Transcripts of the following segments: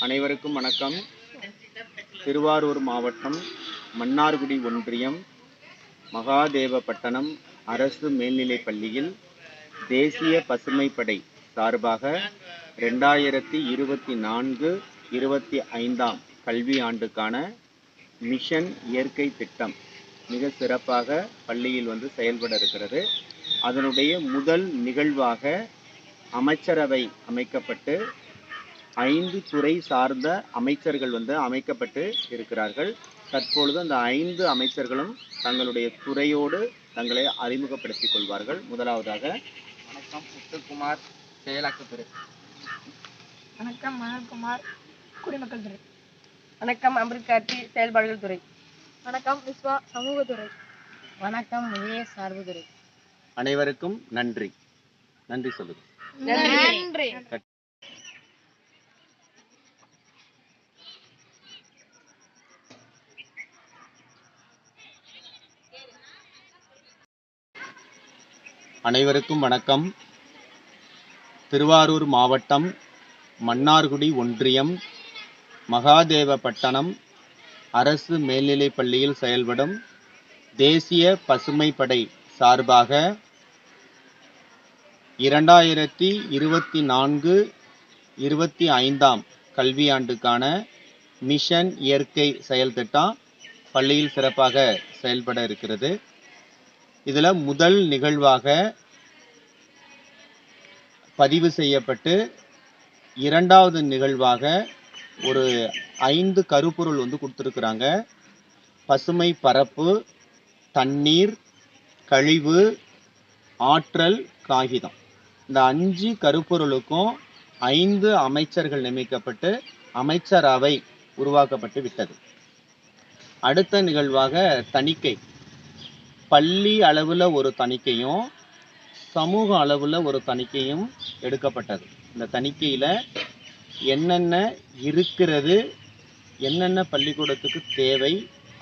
அனைவருக்கும் வணக்கம். திருவாரூர் மாவட்டம் மன்னார்குடி ஒன்றியம் மகாதேவப்பட்டணம் அரசு மேல்நிலைப் பள்ளியில் தேசிய பசுமைப்படை சார்பாக 2024-25 கல்வி ஆண்டுக்கான மிஷன் இயற்கை திட்டம் மிக சிறப்பாக பள்ளியில் செயல்பட இருக்கிறது. அதனுடைய முதல் நிகழ்வாக அமைச்சரவை அமைக்கப்பட்டு 5 துறை சார்ந்த அமைச்சர்கள் அமைக்கப்பட்டு இருக்கிறார்கள். தற்பொழுது அந்த 5 அமைச்சர்களும் தங்களுடைய துறையோடு தங்களை அறிமுகப்படுத்திக் கொள்வார்கள். முதலாவதாக வணக்கம், முத்துக்குமார், செயலாக்கத்துறை. வணக்கம், மனோஜ்குமார், குடிமக்கள் துறை. வணக்கம், அமிர்காட்சி, செயல்பாடுகள் துறை. வணக்கம், விஸ்வா, சமூகத்துறை. வணக்கம், முதிய சார்புத்துறை. அனைவருக்கும் நன்றி. நன்றி சொல்லுங்க. நன்றி. அனைவருக்கும் வணக்கம். திருவாரூர் மாவட்டம் மன்னார்குடி ஒன்றியம் மகாதேவப்பட்டணம் அரசு மேல்நிலைப் பள்ளியில் செயல்படும் தேசிய பசுமைப்படை சார்பாக 2024-25 கல்வியாண்டுக்கான மிஷன் இயற்கை செயல் திட்டம் பள்ளியில் சிறப்பாக செயல்பட இருக்கிறது. இதில் முதல் நிகழ்வாக பதிவு செய்யப்பட்டு இரண்டாவது நிகழ்வாக ஒரு 5 கருப்பொருள் கொடுத்துருக்குறாங்க. பசுமை பரப்பு, தண்ணீர், கழிவு, ஆற்றல், காகிதம். இந்த 5 கருப்பொருளுக்கும் 5 அமைச்சர்கள் நியமிக்கப்பட்டு அமைச்சரவை உருவாக்கப்பட்டு விட்டது. அடுத்த நிகழ்வாக தணிக்கை, பள்ளி அளவில் ஒரு தணிக்கையும் சமூக அளவில் ஒரு தணிக்கையும் எடுக்கப்பட்டது. இந்த தணிக்கையில் என்னென்ன இருக்கிறது, என்னென்ன பள்ளிக்கூடத்துக்கு தேவை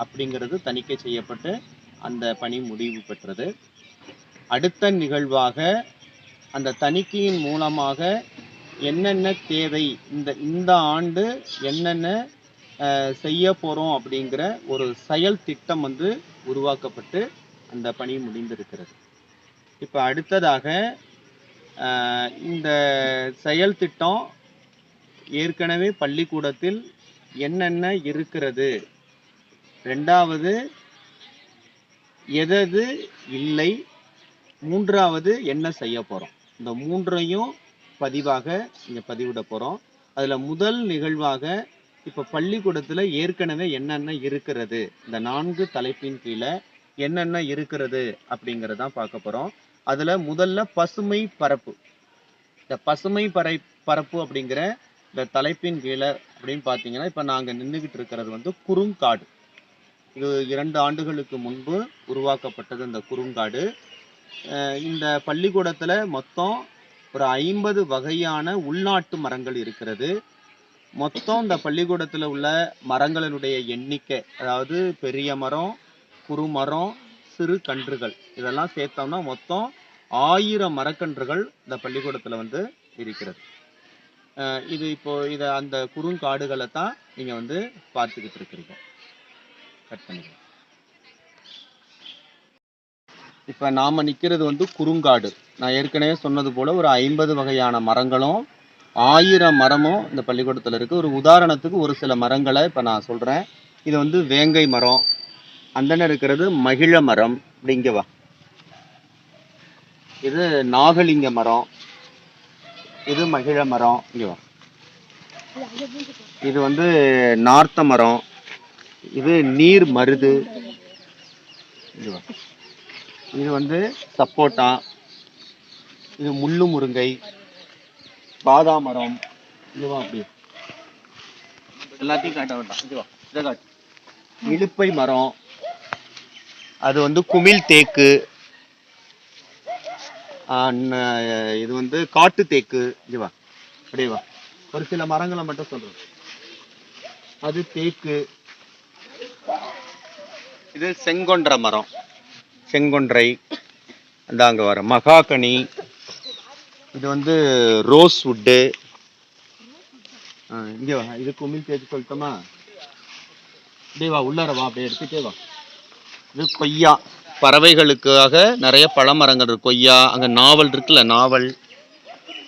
அப்படிங்கிறது தணிக்கை செய்யப்பட்டு அந்த பணி முடிவு பெற்றது. அடுத்த நிகழ்வாக அந்த தணிக்கையின் மூலமாக என்னென்ன தேவை, இந்த ஆண்டு என்னென்ன செய்ய போகிறோம் அப்படிங்கிற ஒரு செயல் திட்டம் உருவாக்கப்பட்டு அந்த பணி முடிந்திருக்கிறது. இப்போ அடுத்ததாக இந்த செயல் திட்டம் ஏற்கனவே பள்ளிக்கூடத்தில் என்னென்ன இருக்கிறது, ரெண்டாவது எது இல்லை, மூன்றாவது என்ன செய்ய போகிறோம், இந்த மூன்றையும் பதிவாக இங்கே பதிவிட போகிறோம். அதில் முதல் நிகழ்வாக இப்போ பள்ளிக்கூடத்தில் ஏற்கனவே என்னென்ன இருக்கிறது, இந்த 4 தலைப்பின் கீழே என்னென்ன இருக்கிறது அப்படிங்கிறதான் பார்க்க போகிறோம். அதில் முதல்ல பசுமை பரப்பு. இந்த பசுமை பரப்பு அப்படிங்கிற இந்த தலைப்பின் கீழே அப்படின்னு பார்த்தீங்கன்னா இப்போ நாங்கள் நின்றுக்கிட்டு இருக்கிறது குறுங்காடு. இது 2 ஆண்டுகளுக்கு முன்பு உருவாக்கப்பட்டது. இந்த குறுங்காடு இந்த பள்ளிக்கூடத்தில் மொத்தம் ஒரு 50 வகையான உள்நாட்டு மரங்கள் இருக்கிறது. மொத்தம் இந்த பள்ளிக்கூடத்தில் உள்ள மரங்களினுடைய எண்ணிக்கை, அதாவது பெரிய மரம், குறுமரம், சிறு கன்றுகள் இதெல்லாம் சேர்த்தோம்னா மொத்தம் 1000 மரக்கன்றுகள் இந்த பள்ளிக்கூடத்தில் இருக்கிறது. இதை அந்த குறுங்காடுகளை தான் நீங்கள் பார்த்துக்கிட்டு இருக்கிறீங்க. கட் பண்ணிக்கலாம். இப்போ நாம் நிற்கிறது குறுங்காடு. நான் ஏற்கனவே சொன்னது போல் ஒரு 50 வகையான மரங்களும் 1000 மரமும் இந்த பள்ளிக்கூடத்தில் இருக்குது. ஒரு உதாரணத்துக்கு ஒரு சில மரங்களை இப்போ நான் சொல்கிறேன். இது வேங்கை மரம், அந்தன இருக்கிறது மகிழ மரம், அப்படிங்கவா. இது நாகலிங்க மரம், இது மகிழ மரம், இங்கவா. இது நார்த்த மரம், இது நீர் மருது, இதுவா. இது சப்போட்டா, இது முள்ளு முருங்கை, பாதாம் மரம், இதுவா. அப்படி எல்லாத்தையும் காட்ட வேண்டாம், இதுவா. இதை காட்டு. இலுப்பை மரம், அது குமிழ் தேக்கு, இது காட்டு தேக்கு, இதுவா. அப்படியேவா. ஒரு சில மரங்களை மட்டும் சொல்றேன். அது தேக்கு. இது செங்கொன்ற மரம், செங்கொன்றை, அங்க வர மகாகனி. இது ரோஸ் வுட்டு, இங்கே வா, இது குமிழ் தேய்ச்சி சொல்லட்டுமா? அப்படியே வா, உள்ளார வா, அப்படியே எடுத்துட்டே வா. இது கொய்யா, பறவைகளுக்காக நிறைய பழமரங்கள் இருக்கு. கொய்யா, அங்கே நாவல் இருக்குல்ல, நாவல்.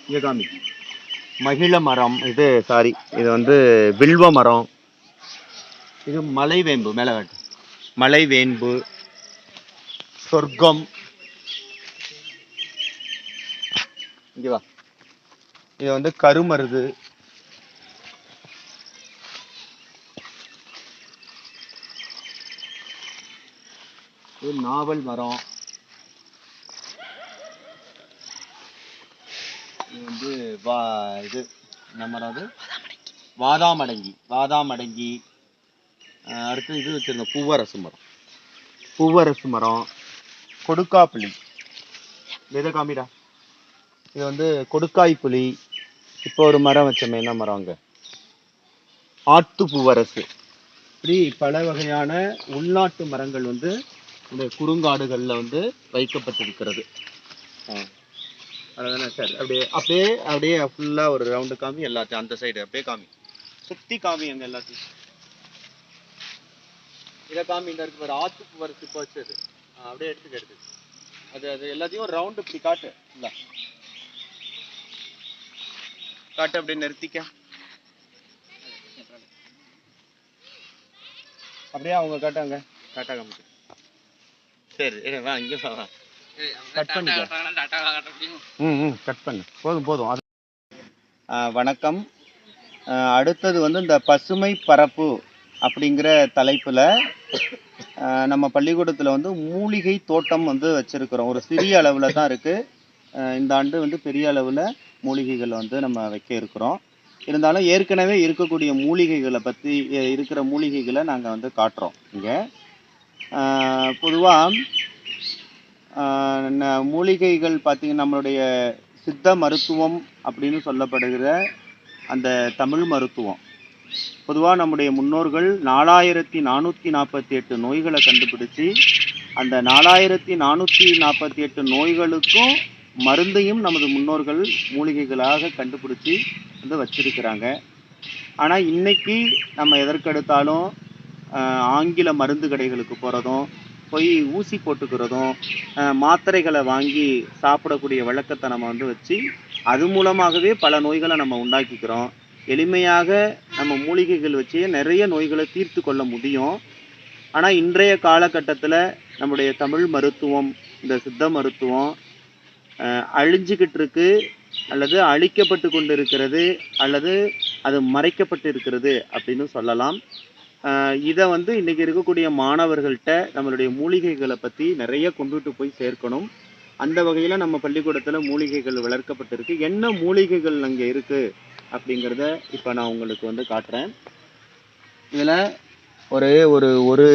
இங்கே காமி. மகிழ மரம், இது சாரி, இது வந்து வில்வ மரம். இது மலைவேம்பு, மேலே காட்டு. மலைவேம்பு, சொர்க்கம். இங்கே வா. இது வந்து கருமருது. இது நாவல் மரம். இது வந்து இது என்ன மரம்? அது வாதாமடங்கி. வாதாமடங்கி. அடுத்து இது வச்சிருங்க, பூவரசு மரம். பூவரசு மரம். கொடுக்காப்புளி. இதை காமிடா. இது வந்து கொடுக்காய் புளி. இப்போ ஒரு மரம் வச்சோமே, என்ன மரம்? அங்கே ஆத்து பூவரசு. இப்படி பல வகையான உள்நாட்டு மரங்கள் வந்து இந்த குறுங்காடுகளில் வந்து வைக்கப்பட்டிருக்கிறது. அதுதானே சார்? அப்படியே அப்படியே அப்படியே ஃபுல்லாக ஒரு ரவுண்டு காமி எல்லாத்தையும். அந்த சைடு அப்படியே காமி, சுற்றி காமி அங்கே எல்லாத்தையும். இதை காமி. இந்த இருக்கு ஒரு ஆத்து பூவரசு இப்போ வச்சது. அப்படியே எடுத்து அது எல்லாத்தையும் ரவுண்டு இப்படி காட்டு. இல்லை காட்டு, அப்படியே நிறுத்திக்க. அப்படியே அவங்க காட்டாங்க. காட்டா காமிச்சு. சரி வா, இங்கே வா. கட் பண்ணிக்க. கட் பண்ணு. போதும். அது வணக்கம். அடுத்தது வந்து இந்த பசுமை பரப்பு அப்படிங்கிற தலைப்பில் நம்ம பள்ளிக்கூடத்தில் வந்து மூலிகை தோட்டம் வந்து வச்சுருக்கிறோம். ஒரு சிறிய அளவில் தான் இருக்குது. இந்த ஆண்டு வந்து பெரிய அளவில் மூலிகைகள் வந்து நம்ம வைக்க இருக்கிறோம். இருந்தாலும் ஏற்கனவே இருக்கக்கூடிய மூலிகைகளை பற்றி இருக்கிற மூலிகைகளை நாங்கள் வந்து காட்டுறோம். இங்கே பொதுவாக மூலிகைகள் பார்த்திங்கன்னா நம்மளுடைய சித்த மருத்துவம் அப்படின்னு சொல்லப்படுகிற அந்த தமிழ் மருத்துவம், பொதுவாக நம்முடைய முன்னோர்கள் 4448 நோய்களை கண்டுபிடிச்சி அந்த 4448 நோய்களுக்கும் மருந்தையும் நமது முன்னோர்கள் மூலிகைகளாக கண்டுபிடிச்சி வந்து வச்சிருக்கிறாங்க. ஆனால் இன்னைக்கு நம்ம எதற்கெடுத்தாலும் ஆங்கில மருந்து கடைகளுக்கு போகிறதும், போய் ஊசி போட்டுக்கிறதும், மாத்திரைகளை வாங்கி சாப்பிடக்கூடிய வழக்கத்தை நம்ம வந்து வச்சு அது மூலமாகவே பல நோய்களை நம்ம உண்டாக்கிக்கிறோம். எளிமையாக நம்ம மூலிகைகள் வச்சு நிறைய நோய்களை தீர்த்து கொள்ள முடியும். ஆனால் இன்றைய காலகட்டத்தில் நம்முடைய தமிழ் மருத்துவம், இந்த சித்த மருத்துவம் அழிஞ்சிக்கிட்டு இருக்கு, அல்லது அழிக்கப்பட்டு கொண்டு இருக்கிறது, அல்லது அது மறைக்கப்பட்டு இருக்கிறது அப்படின்னு சொல்லலாம். இதை வந்து இன்றைக்கி இருக்கக்கூடிய மாணவர்கள்ட்ட நம்மளுடைய மூலிகைகளை பற்றி நிறைய கொண்டுட்டு போய் சேர்க்கணும். அந்த வகையில் நம்ம பள்ளிக்கூடத்தில் மூலிகைகள் வளர்க்கப்பட்டிருக்கு. என்ன மூலிகைகள் அங்கே இருக்குது அப்படிங்கிறத இப்போ நான் உங்களுக்கு வந்து காட்டுறேன். இதில் ஒரு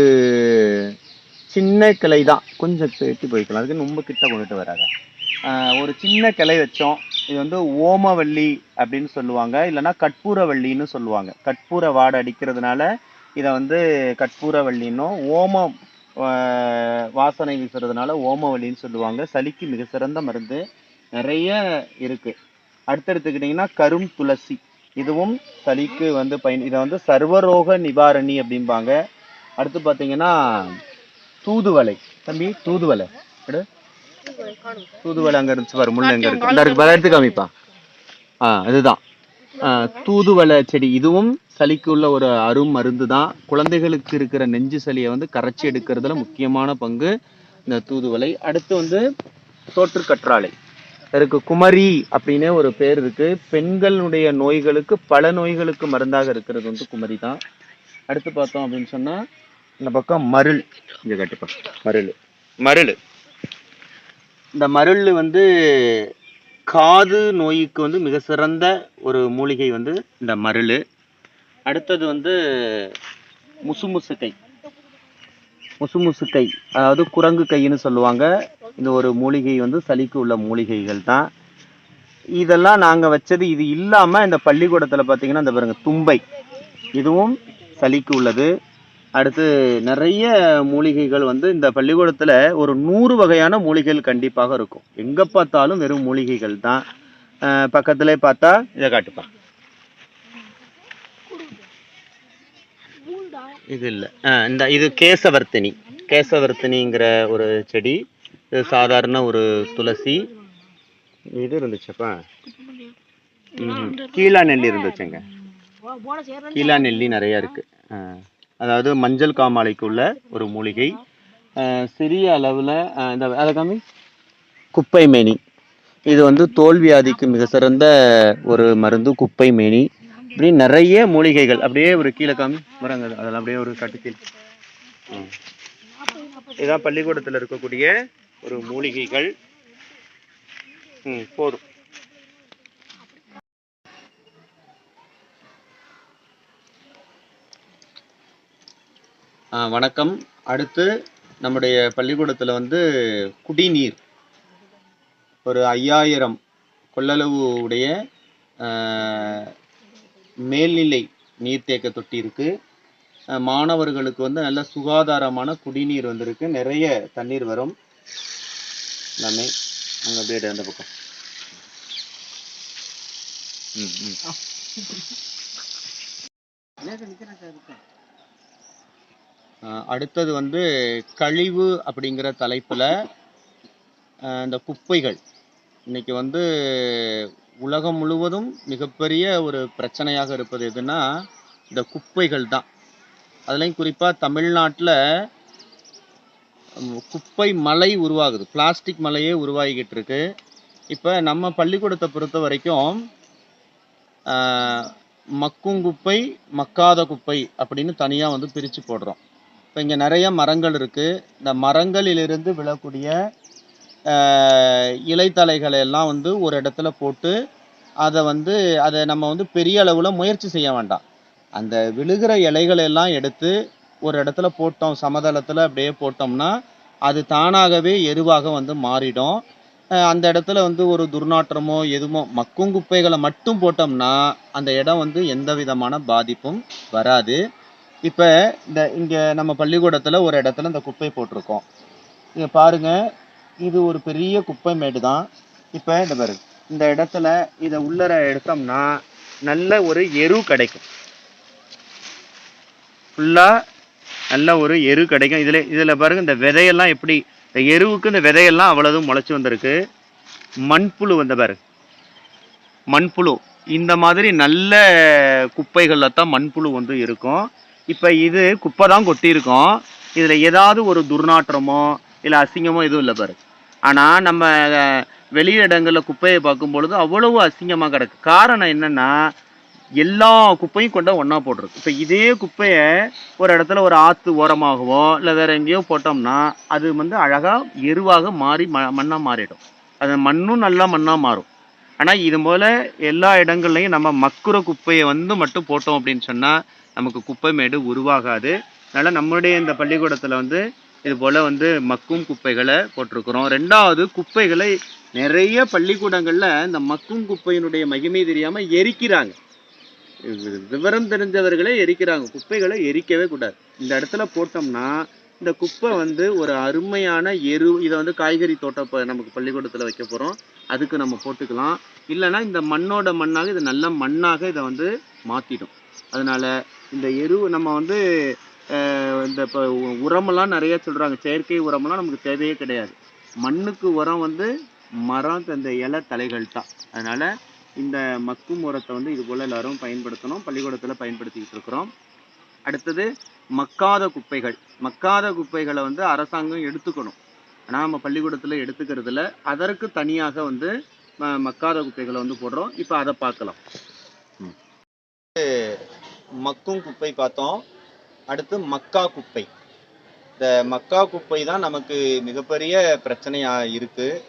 சின்ன கிளை தான், கொஞ்சம் பேட்டி போய்க்கலாம், அதுக்கு ரொம்ப கிட்ட கொண்டுட்டு வராங்க. ஒரு சின்ன கிளை வச்சோம். இது வந்து ஓமவல்லி அப்படின்னு சொல்லுவாங்க, இல்லைன்னா கற்பூரவல்லின்னு சொல்லுவாங்க. கற்பூர வாடை அடிக்கிறதுனால இதை வந்து கற்பூரவல்லின்னும், ஓமம் வாசனை வீசுறதுனால ஓமவல்லின்னு சொல்லுவாங்க. சளிக்கு மிக சிறந்த மருந்து, நிறைய இருக்குது. அடுத்து எடுத்துக்கிட்டிங்கன்னா கரும் துளசி, இதுவும் சளிக்கு வந்து இதை வந்து சர்வரோக நிவாரணி அப்படிம்பாங்க. அடுத்து பார்த்தீங்கன்னா தூதுவளை. தம்பி தூதுவளை தூதுவளை அங்கே இருந்துச்சு பாரு, முள்ள எங்கே இருக்கு, இந்த இருக்கு, எடுத்து காமிப்பா. இதுதான் தூதுவளை செடி. இதுவும் சளிக்கு உள்ள ஒரு அரும் மருந்து தான். குழந்தைகளுக்கு இருக்கிற நெஞ்சு சளியை வந்து கரைச்சி எடுக்கிறதுல முக்கியமான பங்கு இந்த தூதுவளை. அடுத்து வந்து சோற்று கற்றாழை இருக்கு, குமரி அப்படின்னே ஒரு பேர் இருக்கு. பெண்களுடைய நோய்களுக்கு, பல நோய்களுக்கு மருந்தாக இருக்கிறது வந்து குமரி தான். அடுத்து பார்த்தோம் அப்படின்னு சொன்னா இந்த பக்கம் மருள். இங்க கட்டுப்பா, மருள். இந்த மருள் வந்து காது நோய்க்கு வந்து மிக சிறந்த ஒரு மூலிகை வந்து இந்த மருள். அடுத்தது வந்து முசுமுசுக்கை, அதாவது குரங்கு கைன்னு சொல்லுவாங்க. இந்த ஒரு மூலிகை வந்து சளிக்கு உள்ள மூலிகைகள் தான். இதெல்லாம் நாங்கள் வச்சது. இது இல்லாமல் இந்த பள்ளிக்கூடத்தில் பார்த்தீங்கன்னா இந்த பாருங்க தும்பை, இதுவும் சளிக்கு உள்ளது. அடுத்து நிறைய மூலிகைகள் வந்து இந்த பள்ளிக்கூடத்தில் ஒரு 100 வகையான மூலிகைகள் கண்டிப்பாக இருக்கும். எங்கே பார்த்தாலும் வெறும் மூலிகைகள் தான். பக்கத்திலே பார்த்தா இதை காட்டுப்பா, இது இல்லை, இது கேசவர்த்தினி. கேசவர்த்தினிங்கிற ஒரு செடி. இது சாதாரண ஒரு துளசி. இது இருந்துச்சப்பா, கீழா நெல்லி இருந்துச்சுங்க. கீழா நெல்லி நிறைய இருக்கு. அதாவது மஞ்சள் காமாலைக்கு உள்ள ஒரு மூலிகை. சிறிய அளவில் இந்த அதை காமி குப்பை மேனி. இது வந்து தோல்வியாதிக்கு மிக சிறந்த ஒரு மருந்து, குப்பை மேனி. இப்படி நிறைய மூலிகைகள். அப்படியே ஒரு கீழே காமி வராங்க, அதெல்லாம் அப்படியே ஒரு கட்டுக்கீழ். இதுதான் பள்ளிக்கூடத்தில் இருக்கக்கூடிய ஒரு மூலிகைகள். போதும். வணக்கம். அடுத்து நம்முடைய பள்ளிக்கூடத்தில் வந்து குடிநீர் ஒரு 5000 கொள்ளளவு உடைய மேல்நிலை நீர்த்தேக்க தொட்டி இருக்கு. மாணவர்களுக்கு வந்து நல்ல சுகாதாரமான குடிநீர் வந்திருக்கு. நிறைய தண்ணீர் வரும். எல்லாமே அங்கே அப்படியே அந்த பக்கம். அடுத்தது வந்து கழிவு அப்படிங்கிற தலைப்புல இந்த குப்பைகள் இன்னைக்கு வந்து உலகம் முழுவதும் மிகப்பெரிய ஒரு பிரச்சனையாக இருப்பது எதுன்னா இந்த குப்பைகள் தான். அதுலேயும் குறிப்பாக தமிழ்நாட்டில் குப்பை மலை உருவாகுது. பிளாஸ்டிக் மலையே உருவாகிக்கிட்டு இருக்கு. இப்போ நம்ம பள்ளிக்கூடத்தை பொறுத்த வரைக்கும் மக்கும் குப்பை, மக்காத குப்பை அப்படின்னு தனியாக வந்து பிரித்து போடுறோம். இப்போ இங்கே நிறைய மரங்கள் இருக்குது. இந்த மரங்களிலிருந்து விழக்கூடிய இலைத்தலைகளை எல்லாம் வந்து ஒரு இடத்துல போட்டு அதை நம்ம வந்து பெரிய அளவில் முயற்சி செய்ய வேண்டாம். அந்த விழுகிற இலைகளை எல்லாம் எடுத்து ஒரு இடத்துல போட்டோம், சமதளத்தில் அப்படியே போட்டோம்னா அது தானாகவே எருவாக வந்து மாறிடும். அந்த இடத்துல வந்து ஒரு துர்நாற்றமோ எதுமோ, மக்கும் குப்பைகளை மட்டும் போட்டோம்னா அந்த இடம் வந்து எந்த விதமான பாதிப்பும் வராது. இப்போ இங்கே நம்ம பள்ளிக்கூடத்தில் ஒரு இடத்துல இந்த குப்பை போட்டிருக்கோம். இங்கே பாருங்கள், இது ஒரு பெரிய குப்பை மேடு தான். இப்போ இந்த பாரு, இந்த இடத்துல இதை உள்ளர எடுத்தோம்னா நல்ல ஒரு எரு கிடைக்கும். ஃபுல்லாக நல்ல ஒரு எரு கிடைக்கும். இதில் பாருங்கள், இந்த விதையெல்லாம் எப்படி, இந்த எருவுக்கு இந்த விதையெல்லாம் அவ்வளோதும் முளைச்சி வந்திருக்கு. மண்புழு வந்த பாரு, மண்புழு இந்த மாதிரி நல்ல குப்பைகளில் தான் மண்புழு வந்து இருக்கும். இப்போ இது குப்பை தான் கொட்டியிருக்கோம். இதில் ஏதாவது ஒரு துர்நாற்றமோ இல்லை அசிங்கமோ எதுவும் இல்லை பாரு. ஆனால் நம்ம வெளியிடங்களில் குப்பையை பார்க்கும் பொழுது அவ்வளவு அசிங்கமாக கிடக்கு. காரணம் என்னென்னா எல்லா குப்பையும் கொண்ட ஒன்றா போட்டிருக்கு. இப்போ இதே குப்பையை ஒரு இடத்துல ஒரு ஆற்று ஓரமாகவோ இல்லை வேறு எங்கேயோ போட்டோம்னா அது வந்து அழகாக எருவாக மாறி மண்ணாக மாறிடும். அது மண்ணும் நல்லா மண்ணாக மாறும். ஆனால் இது போல் எல்லா இடங்கள்லையும் நம்ம மக்குற குப்பையை வந்து மட்டும் போட்டோம் அப்படின்னு சொன்னால் நமக்கு குப்பை மேடு உருவாகாது. அதனால் நம்மளுடைய இந்த பள்ளிக்கூடத்தில் வந்து இது போல் வந்து மக்கும் குப்பைகளை போட்டிருக்கிறோம். ரெண்டாவது, குப்பைகளை நிறைய பள்ளிக்கூடங்களில் இந்த மக்கும் குப்பையினுடைய மகிமை தெரியாமல் எரிக்கிறாங்க. விவரம் தெரிஞ்சவர்களே எரிக்கிறாங்க. குப்பைகளை எரிக்கவே கூடாது. இந்த இடத்துல போட்டோம்னா இந்த குப்பை வந்து ஒரு அருமையான எரு. இதை வந்து காய்கறி தோட்டம் நமக்கு பள்ளிக்கூடத்தில் வைக்க போகிறோம், அதுக்கு நம்ம போட்டுக்கலாம். இல்லைன்னா இந்த மண்ணோட மண்ணாக இது நல்ல மண்ணாக இதை வந்து மாற்றிடும். அதனால் இந்த எரு நம்ம வந்து இந்த இப்போ உரமெல்லாம் நிறைய சொல்கிறாங்க, செயற்கை உரமெல்லாம் நமக்கு தேவையே கிடையாது. மண்ணுக்கு உரம் வந்து மரம், இந்த இலை தலைகள் தான். அதனால் இந்த மக்கும் உரத்தை வந்து இது போல் எல்லாரும் பயன்படுத்தணும். பள்ளிக்கூடத்தில் பயன்படுத்திக்கிட்டு இருக்கிறோம். அடுத்தது மக்காத குப்பைகள். மக்காத குப்பைகளை வந்து அரசாங்கம் எடுத்துக்கணும். ஆனால் நம்ம பள்ளிக்கூடத்தில் எடுத்துக்கிறதுல அதற்கு தனியாக வந்து மக்காத குப்பைகளை வந்து போடுறோம். இப்போ அதை பார்க்கலாம். மக்கும் குப்பை பார்த்தோம். அடுத்து மக்கா குப்பை. இந்த மக்கா குப்பை தான் நமக்கு மிகப்பெரிய பிரச்சனையாக இருக்குது.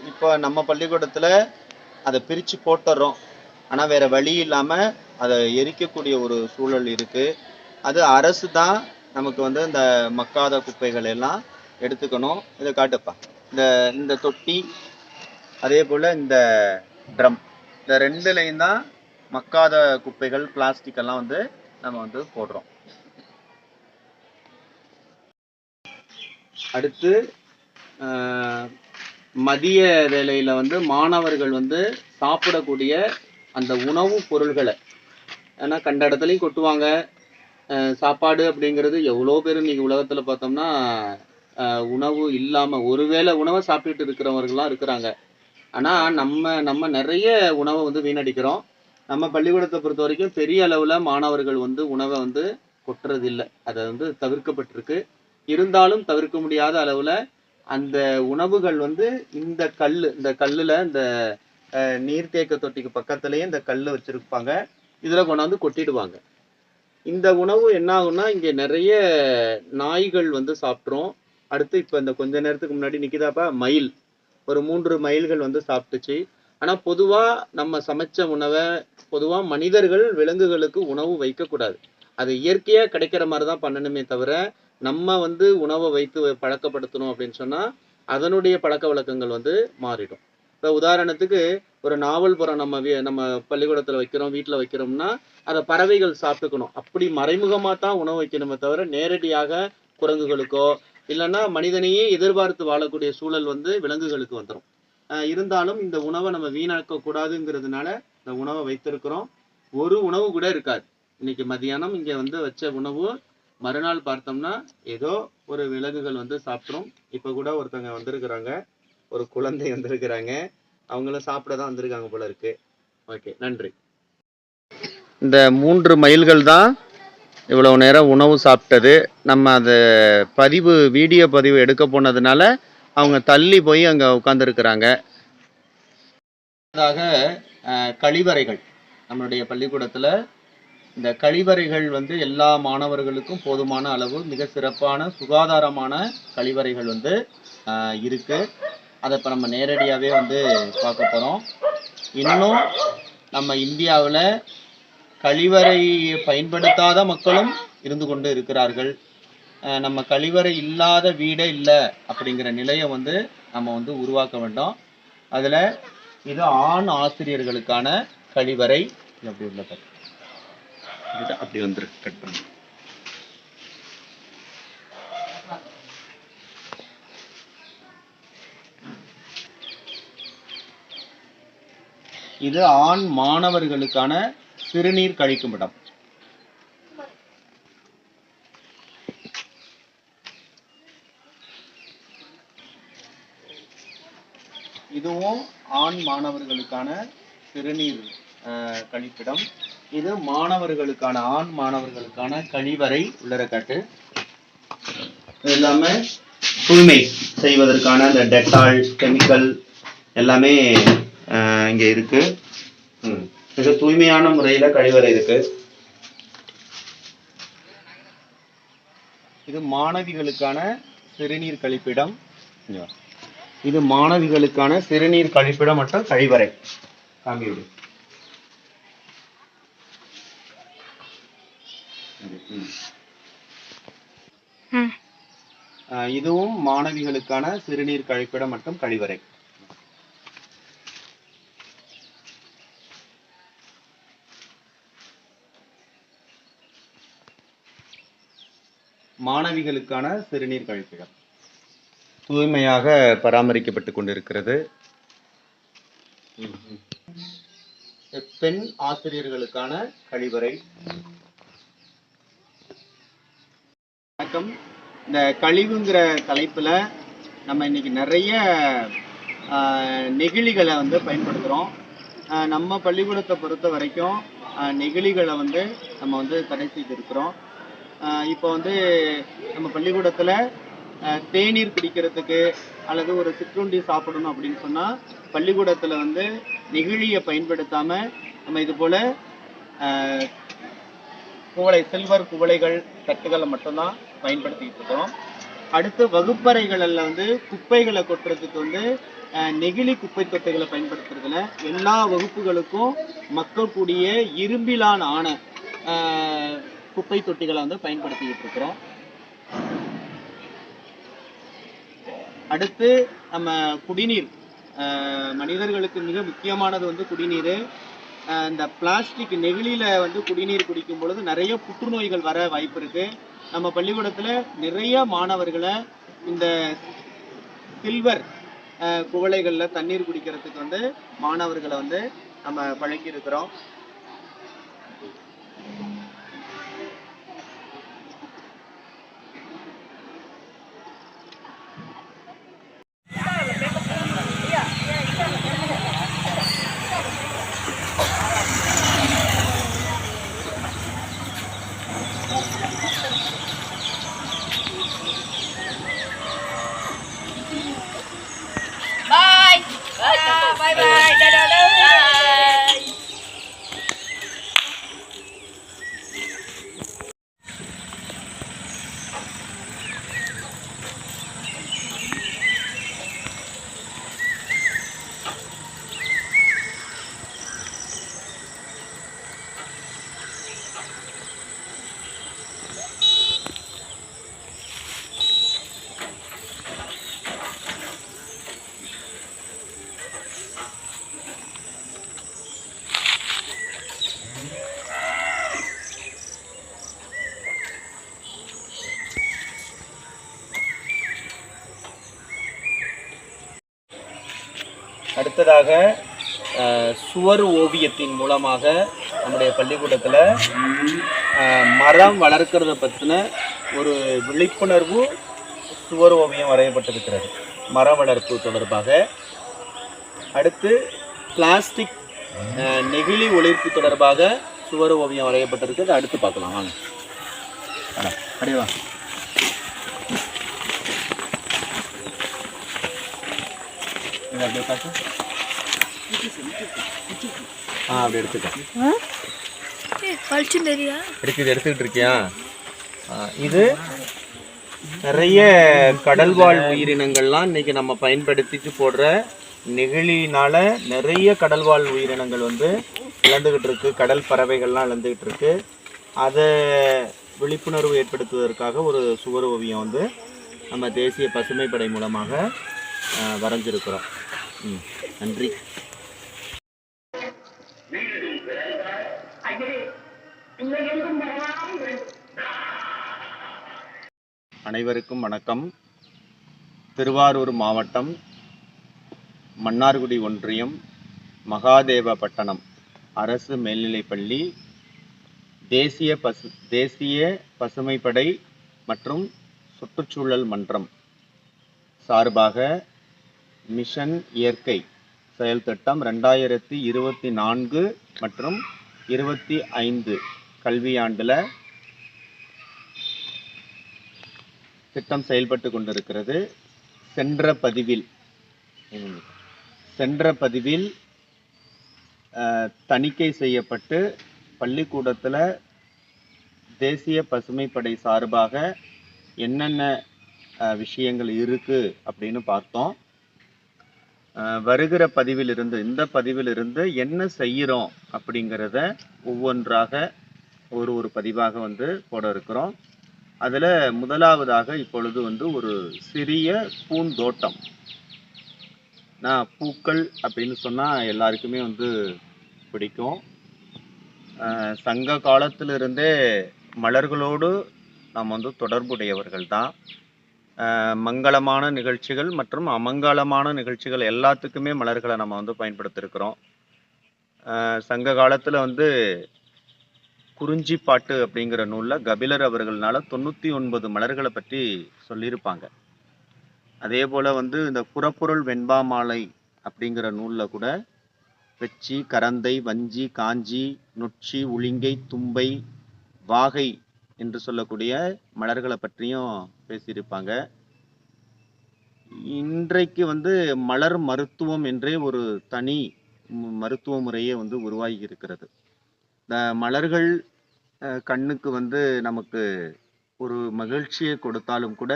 இப்போ நம்ம பள்ளிக்கூடத்தில் அதை பிரித்து போட்டுடுறோம். ஆனால் வேறு வழி இல்லாமல் அதை எரிக்கக்கூடிய ஒரு சூழல் இருக்குது. அது அரசு தான் நமக்கு வந்து இந்த மக்காத குப்பைகள் எல்லாம் எடுத்துக்கணும். இதை காட்டுப்பா. இந்த தொட்டி, அதே போல் இந்த ட்ரம், இந்த ரெண்டுலையும் தான் மக்காத குப்பைகள், பிளாஸ்டிக் எல்லாம் வந்து நம்ம வந்து போடுறோம். அடுத்து மதிய வேளையில் வந்து மாணவர்கள் வந்து சாப்பிடக்கூடிய அந்த உணவு பொருள்களை, ஏன்னா கண்ட இடத்துலையும் கொட்டுவாங்க. சாப்பாடு அப்படிங்கிறது எவ்வளோ பேர் இன்னைக்கு உலகத்துல பார்த்தோம்னா உணவு இல்லாம ஒருவேளை உணவை சாப்பிட்டுட்டு இருக்கிறவர்கள்லாம் இருக்கிறாங்க. ஆனா நம்ம நம்ம நிறைய உணவை வந்து வீணடிக்கிறோம். நம்ம பள்ளிக்கூடத்தை பொறுத்த வரைக்கும் பெரிய அளவுல மாணவர்கள் வந்து உணவை வந்து கொட்டுறது இல்லை. அதை வந்து தவிர்க்கப்பட்டிருக்கு. இருந்தாலும் தவிர்க்க முடியாத அளவுல அந்த உணவுகள் வந்து இந்த கல்லுல இந்த நீர்த்தேக்க தொட்டிக்கு பக்கத்துலயே இந்த கல்லு வச்சிருப்பாங்க. இதுல கொண்டாந்து கொட்டிடுவாங்க. இந்த உணவு என்ன ஆகும்னா இங்க நிறைய நாய்கள் வந்து சாப்பிட்ரும். அடுத்து இப்ப இந்த கொஞ்ச நேரத்துக்கு முன்னாடி நிக்குதாப்பா மயில், ஒரு 3 மயில்கள் வந்து சாப்பிட்டுச்சு. ஆனா பொதுவா நம்ம சமைச்ச உணவை பொதுவா மனிதர்கள் விலங்குகளுக்கு உணவு வைக்கக்கூடாது. அது இயற்கையா கிடைக்கிற மாதிரி தான் பண்ணணுமே தவிர நம்ம வந்து உணவை வைத்து பழக்கப்படுத்தணும் அப்படின்னு சொன்னா அதனுடைய பழக்க வழக்கங்கள் வந்து மாறிடும். இப்போ உதாரணத்துக்கு ஒரு நாவல் புறம் நம்ம பள்ளிக்கூடத்துல வைக்கிறோம், வீட்டுல வைக்கிறோம்னா அதை பறவைகள் சாப்பிட்டுக்கணும். அப்படி மறைமுகமா தான் உணவு வைக்கணுமே தவிர நேரடியாக குரங்குகளுக்கோ இல்லைன்னா மனிதனையே எதிர்பார்த்து வாழக்கூடிய சூழல் வந்து விலங்குகளுக்கு வந்துடும். இருந்தாலும் இந்த உணவை நம்ம வீணாக்க கூடாதுங்கிறதுனால இந்த உணவை வைத்திருக்கிறோம். ஒரு உணவு கூட இருக்காது. இன்னைக்கு மதியானம் இங்க வந்து வச்ச உணவு மறுநாள் பார்த்தோம்னா ஏதோ ஒரு விலங்குகள் வந்து சாப்பிட்ரும். இப்ப கூட ஒருத்தவங்க வந்திருக்கிறாங்க, ஒரு குழந்தை வந்திருக்கிறாங்க, அவங்களும் சாப்பிட தான் வந்திருக்காங்க போல இருக்கு. ஓகே, நன்றி. இந்த 3 மயில்கள் தான் இவ்வளவு நேரம் உணவு சாப்பிட்டது. நம்ம அந்த வீடியோ பதிவு எடுக்க போனதுனால அவங்க தள்ளி போய் அங்க உட்கார்ந்துருக்கிறாங்க. கழிவறைகள் நம்மளுடைய பள்ளிக்கூடத்துல இந்த கழிவறைகள் வந்து எல்லா மாணவர்களுக்கும் போதுமான அளவு மிக சிறப்பான சுகாதாரமான கழிவறைகள் வந்து இருக்கு. அதை இப்போ நம்ம நேரடியாகவே வந்து பார்க்க போகிறோம். இன்னும் நம்ம இந்தியாவில் கழிவறை பயன்படுத்தாத மக்களும் இருந்து கொண்டு இருக்கிறார்கள். நம்ம கழிவறை இல்லாத வீடே இல்லை அப்படிங்கிற நிலையை வந்து நம்ம வந்து உருவாக்க வேண்டும். அதில் இது ஆண் ஆசிரியர்களுக்கான கழிவறை. அப்படி உள்ள அப்படி வந்துரு கட் பண்ணு. இது ஆண் மாணவர்களுக்கான சிறுநீர் கழிக்கும் இடம். இதுவும் ஆண் மாணவர்களுக்கான சிறுநீர் கழிப்பிடம். இது ஆண் மாணவர்களுக்கான கழிவறை உள்ளர காட்டு. எல்லாமே தூய்மை செய்வதற்கான இந்த டெட்டால் கெமிக்கல் எல்லாமே இங்க இருக்கு. மிக தூய்மையான முறையில கழிவறை இருக்கு. இது மாணவிகளுக்கான சிறுநீர் கழிப்பிடம். இது மாணவிகளுக்கான சிறுநீர் கழிப்பிடம் மற்றும் கழிவறை. காமிவிடு. இதுவும் மாணவிகளுக்கான சிறுநீர் கழிப்பிடம் மற்றும் கழிவறை. மாணவிகளுக்கான சிறுநீர் கழிப்பிடம் தூய்மையாக பராமரிக்கப்பட்டு கொண்டிருக்கிறது. பெண் ஆசிரியர்களுக்கான கழிவறை. வணக்கம். இந்த கழிவுங்கிற தலைப்புல நம்ம இன்னைக்கு நிறைய நெகிழிகளை வந்து பயன்படுத்துகிறோம். நம்ம பள்ளிக்கூடத்தை பொறுத்த வரைக்கும் நெகிழிகளை வந்து நம்ம வந்து தடை செய்திருக்கிறோம். இப்போ வந்து நம்ம பள்ளிக்கூடத்தில் தேநீர் குடிக்கிறதுக்கு அல்லது ஒரு சிற்றுண்டி சாப்பிடணும் அப்படின்னு சொன்னால் பள்ளிக்கூடத்தில் வந்து நெகிழியை பயன்படுத்தாமல் நம்ம இது போல் சில்வர் குவளைகள் தட்டுகளை மட்டும்தான் பயன்படுத்திக்கிட்டு இருக்கிறோம். அடுத்து வகுப்பறைகளில் வந்து குப்பைகளை கொட்டுறதுக்கு வந்து நெகிழி குப்பை தொட்டிகளை பயன்படுத்துறதுல எல்லா வகுப்புகளுக்கும் மக்கக்கூடிய இரும்பிலான ஆன குப்பை தொட்டிகளை வந்து பயன்படுத்திக்கிட்டு இருக்கிறோம். அடுத்து நம்ம குடிநீர், மனிதர்களுக்கு மிக முக்கியமானது வந்து குடிநீர். இந்த பிளாஸ்டிக் நெகிழியில வந்து குடிநீர் குடிக்கும் பொழுது நிறைய புற்றுநோய்கள் வர வாய்ப்பு இருக்கு. நம்ம பள்ளிக்கூடத்துல நிறைய மாணவர்களை இந்த சில்வர் குவளைகள்ல தண்ணீர் குடிக்கிறதுக்கு வந்து மாணவர்களை வந்து நம்ம பழக்கி இருக்கிறோம். அடுத்ததாக சுவர் ஓவியத்தின் மூலமாக நம்முடைய பள்ளிக்கூடத்தில் மரம் வளர்க்கிறத பற்றின ஒரு விழிப்புணர்வு சுவர் ஓவியம் வரையப்பட்டிருக்கிறது, மரம் வளர்ப்பு தொடர்பாக. அடுத்து பிளாஸ்டிக் நெகிழி ஒளிர்ப்பு தொடர்பாக சுவர் ஓவியம் வரையப்பட்டிருக்கிறது. அடுத்து பார்க்கலாம் வாங்க. அப்படியே வா. அப்படியே பார்த்து அப்படி எடுத்துக்க. எடுத்துக்கிட்டு இருக்கியா? இது நிறைய கடல்வாழ் உயிரினங்கள்லாம் இன்னைக்கு நம்ம பயன்படுத்திட்டு போடுற நெகிழினால நிறைய கடல்வாழ் உயிரினங்கள் வந்து இழந்துகிட்டு இருக்கு, கடல் பறவைகள்லாம் இழந்துகிட்டு இருக்கு. அதை விழிப்புணர்வு ஏற்படுத்துவதற்காக ஒரு சுவர் ஓவியம் வந்து நம்ம தேசிய பசுமைப்படை மூலமாக வரைஞ்சிருக்கிறோம். நன்றி. அனைவருக்கும் வணக்கம். திருவாரூர் மாவட்டம் மன்னார்குடி ஒன்றியம் மகாதேவப்பட்டணம் அரசு மேல்நிலைப்பள்ளி தேசிய பசுமைப்படை மற்றும் சுற்றுச்சூழல் மன்றம் சார்பாக மிஷன் இயற்கை செயல் திட்டம் 2024 மற்றும் 25 கல்வியாண்டில் திட்டம் செயல்பட்டு கொண்டிருக்கிறது. சென்ற பதிவில் தணிக்கை செய்யப்பட்டு பள்ளிக்கூடத்தில் தேசிய பசுமைப்படை சார்பாக என்னென்ன விஷயங்கள் இருக்கு அப்படின்னு பார்த்தோம். வருகிற பதிவிலிருந்து, இந்த பதிவிலிருந்து என்ன செய்கிறோம் அப்படிங்கிறத ஒவ்வொன்றாக ஒரு பதிவாக வந்து போட இருக்கிறோம். அதில் முதலாவதாக இப்பொழுது வந்து ஒரு சிறிய பூந்தோட்டம். பூக்கள் அப்படின்னு சொன்னால் எல்லாருக்குமே வந்து பிடிக்கும். சங்க காலத்திலிருந்தே மலர்களோடு நாம் வந்து தொடர்புடையவர்கள் தான். மங்களமான நிகழ்ச்சிகள் மற்றும் அமங்கலமான நிகழ்ச்சிகள் எல்லாத்துக்குமே மலர்களை நம்ம வந்து பயன்படுத்தியிருக்கிறோம். சங்க காலத்தில் வந்து குறிஞ்சி பாட்டு அப்படிங்கிற நூலில் கபிலர் அவர்களால் 99 மலர்களை பற்றி சொல்லியிருப்பாங்க. அதே போல் வந்து இந்த புறப்பொருள் வெண்பா மாலை அப்படிங்கிற நூலில் கூட வெச்சி, கரந்தை, வஞ்சி, காஞ்சி, நொச்சி, உளிங்கை, தும்பை, வாகை என்று சொல்லக்கூடிய மலர்களை பற்றியும் பேசியிருப்பாங்க. இன்றைக்கு வந்து மலர் மருத்துவம் என்றே ஒரு தனி மருத்துவ முறையே வந்து உருவாகி இருக்கிறது. இந்த மலர்கள் கண்ணுக்கு வந்து நமக்கு ஒரு மகிழ்ச்சியை கொடுத்தாலும் கூட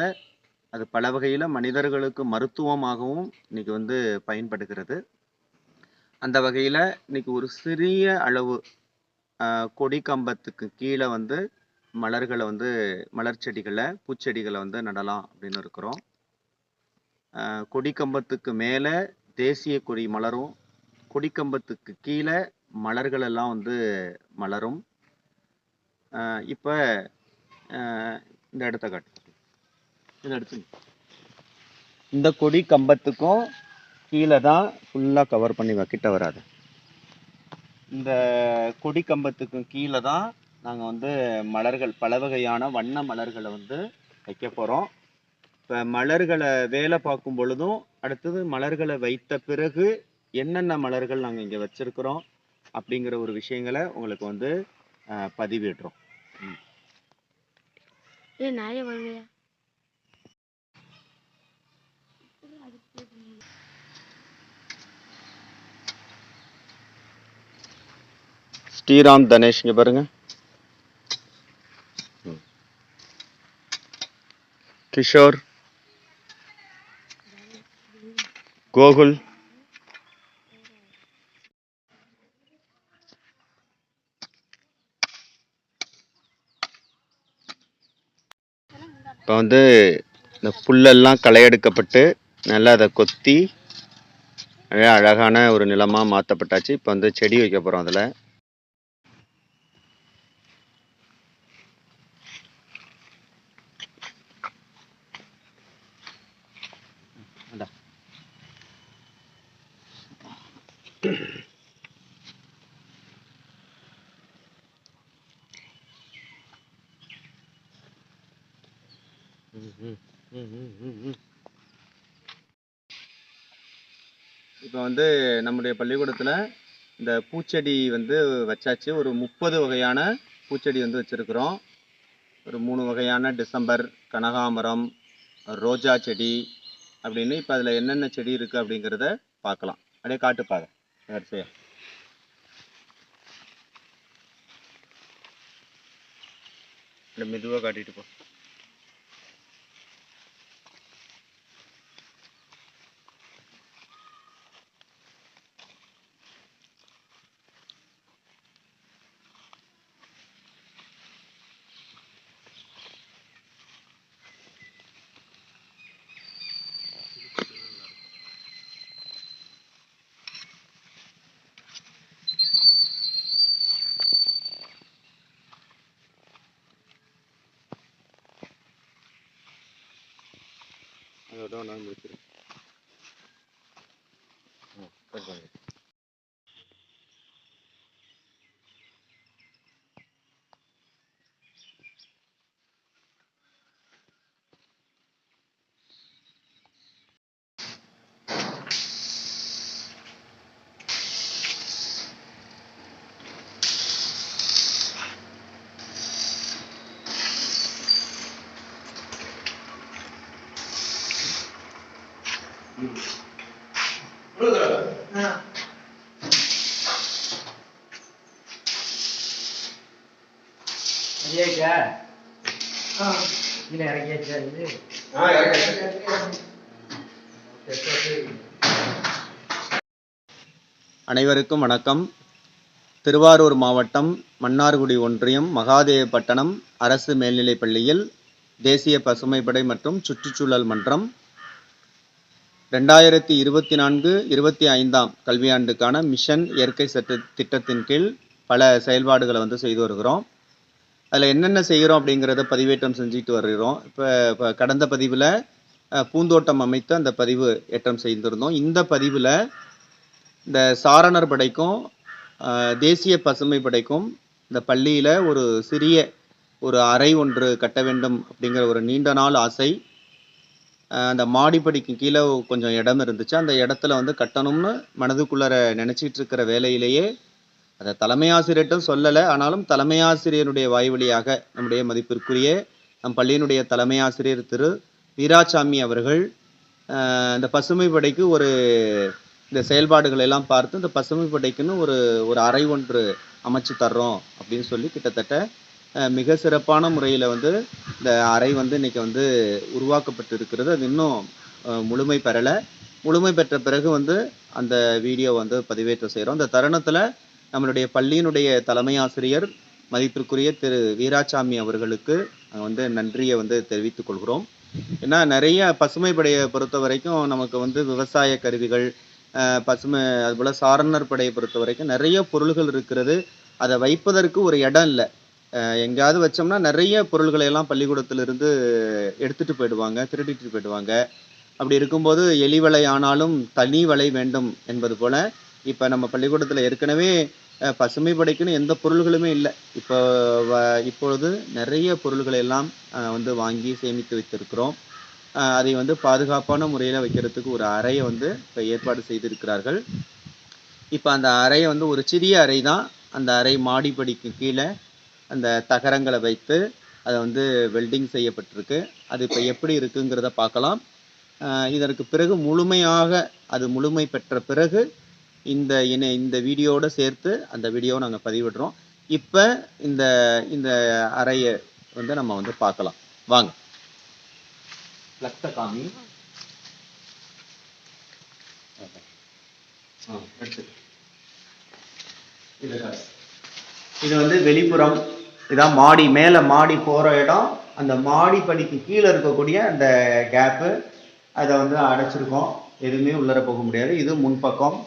அது பல வகையில் மனிதர்களுக்கு மருத்துவமாகவும் இன்னைக்கு வந்து பயன்படுகிறது. அந்த வகையில் இன்னைக்கு ஒரு சிறிய அளவு கொடி கம்பத்துக்கு கீழே வந்து மலர்களை வந்து மலர் செடிகளை, பூச்செடிகளை வந்து நடலாம் அப்படின்னு இருக்கிறோம். கொடிக்கம்பத்துக்கு மேலே தேசிய கொடி மலரும், கொடிக்கம்பத்துக்கு கீழே மலர்கள் எல்லாம் வந்து மலரும். இப்போ இந்த இடத்த காட்டு, இதை எடுத்து. இந்த கொடி கம்பத்துக்கும் கீழே தான் ஃபுல்லாக கவர் பண்ணி கிட்ட வராது. இந்த கொடி கம்பத்துக்கும் கீழே தான் நாங்கள் வந்து மலர்கள், பல வகையான வண்ண மலர்களை வந்து வைக்க போகிறோம். இப்போ மலர்களை வேலை பார்க்கும் பொழுதும், அடுத்தது மலர்களை வைத்த பிறகு என்னென்ன மலர்கள் நாங்கள் இங்கே வச்சிருக்கிறோம் அப்படிங்கிற ஒரு விஷயங்களை உங்களுக்கு வந்து பதிவிடுறோம். ஸ்ரீராம் தனேஷ் இங்க பாருங்க. கிஷோர், கோகுல், இப்போ வந்து இந்த புல்லெல்லாம் களை எடுக்கப்பட்டு நல்லா அதை கொத்தி அழகான ஒரு நிலமாக மாற்றப்பட்டாச்சு. இப்போ வந்து செடி வைக்க போகிறோம். அதில் இப்போ வந்து நம்முடைய பள்ளிக்கூடத்தில் இந்த பூச்செடி வந்து வச்சாச்சு. ஒரு 30 வகையான பூச்செடி வந்து வச்சுருக்குறோம். ஒரு 3 வகையான டிசம்பர், கனகாமரம், ரோஜா செடி அப்படின்னு. இப்போ அதில் என்னென்ன செடி இருக்குது அப்படிங்கிறத பார்க்கலாம். அப்படியே காட்டுப்பாங்க வரிசையா. மெதுவாக காட்டிட்டு போ. அதோட நான் முடிச்சிருக்கேன். அனைவருக்கும் வணக்கம். திருவாரூர் மாவட்டம் மன்னார்குடி ஒன்றியம் மகாதேவப்பட்டணம் அரசு மேல்நிலைப் பள்ளியில் தேசிய பசுமைப்படை மற்றும் சுற்றுச்சூழல் மன்றம் 2024-25 கல்வியாண்டுக்கான மிஷன் இயற்கை சட்ட திட்டத்தின் கீழ் பல செயல்பாடுகளை வந்து செய்து வருகிறோம். அதில் என்னென்ன செய்கிறோம் அப்படிங்கிறத பதிவேற்றம் செஞ்சுட்டு வருகிறோம். இப்போ கடந்த பதிவில் பூந்தோட்டம் அமைத்து அந்த பதிவு ஏற்றம் செய்திருந்தோம். இந்த பதிவில் இந்த சாரணர் படைக்கும் தேசிய பசுமை படைக்கும் இந்த பள்ளியில் ஒரு சிறிய ஒரு அறை ஒன்று கட்ட வேண்டும் அப்படிங்கிற ஒரு நீண்ட நாள் ஆசை. அந்த மாடிப்படிக்கு கீழே கொஞ்சம் இடம் இருந்துச்சு. அந்த இடத்துல வந்து கட்டணும்னு மனதுக்குள்ளே நினச்சிட்டு இருக்கிற வேலையிலேயே அதை தலைமை ஆசிரியர்கிட்டும் சொல்லலை. ஆனாலும் தலைமை ஆசிரியருடைய வாய் வழியாக நம்முடைய மதிப்பிற்குரிய நம் பள்ளியினுடைய தலைமை ஆசிரியர் திரு வீராசாமி அவர்கள் இந்த பசுமை படைக்கு இந்த செயல்பாடுகளை எல்லாம் பார்த்து இந்த பசுமை படைக்குன்னு ஒரு அறை ஒன்று அமைச்சு தர்றோம் அப்படின்னு சொல்லி கிட்டத்தட்ட மிக சிறப்பான முறையில் வந்து இந்த அறை வந்து இன்னைக்கு வந்து உருவாக்கப்பட்டு இருக்கிறது. அது இன்னும் முழுமை பெறலை. முழுமை பெற்ற பிறகு வந்து அந்த வீடியோ வந்து பதிவேற்றம் செய்கிறோம். இந்த தருணத்தில் நம்மளுடைய பள்ளியினுடைய தலைமை ஆசிரியர் மதிப்பிற்குரிய திரு வீராசாமி அவர்களுக்கு வந்து நன்றியை வந்து தெரிவித்துக் கொள்கிறோம். ஏன்னா நிறைய பசுமை படையை பொறுத்த வரைக்கும் நமக்கு வந்து விவசாய கருவிகள், பசுமை அதுபோல் சாரணர் படையை பொறுத்த வரைக்கும் நிறைய பொருள்கள் இருக்கிறது. அதை வைப்பதற்கு ஒரு இடம் இல்லை. எங்கேயாவது வச்சோம்னா நிறைய பொருள்களை எல்லாம் பள்ளிக்கூடத்திலிருந்து எடுத்துகிட்டு போயிடுவாங்க, திருடிட்டு போயிடுவாங்க. அப்படி இருக்கும்போது எலி வலை ஆனாலும் தனி வலை வேண்டும் என்பது போல் இப்போ நம்ம பள்ளிக்கூடத்தில் ஏற்கனவே பசுமை படைக்குன்னு எந்த பொருள்களுமே இல்லை. இப்பொழுது நிறைய பொருள்களை எல்லாம் வந்து வாங்கி சேமித்து வைத்திருக்கிறோம். அதை வந்து பாதுகாப்பான முறையில் வைக்கிறதுக்கு ஒரு அறையை வந்து இப்போ ஏற்பாடு செய்திருக்கிறார்கள். இப்போ அந்த அறையை வந்து ஒரு சிறிய அறை தான். அந்த அறை மாடிப்படிக்கு கீழே அந்த தகரங்களை வைத்து அதை வந்து வெல்டிங் செய்யப்பட்டிருக்கு. அது இப்போ எப்படி இருக்குங்கிறத பார்க்கலாம். இதற்கு பிறகு முழுமையாக அது முழுமை பெற்ற பிறகு இந்த வீடியோவோட சேர்த்து அந்த வீடியோவை நாங்கள் பதிவிடுறோம். இப்போ இந்த அறையை வந்து நம்ம வந்து பார்க்கலாம். வாங்க. காமி இது வந்து வெளிப்புறம். இதான் மாடி, மேலே மாடி போகிற இடம். அந்த மாடி படிக்கு கீழே இருக்கக்கூடிய அந்த கேப்பு அதை வந்து அடைச்சிருக்கோம். எதுவுமே உள்ளர போக முடியாது. இது முன்பக்கம்.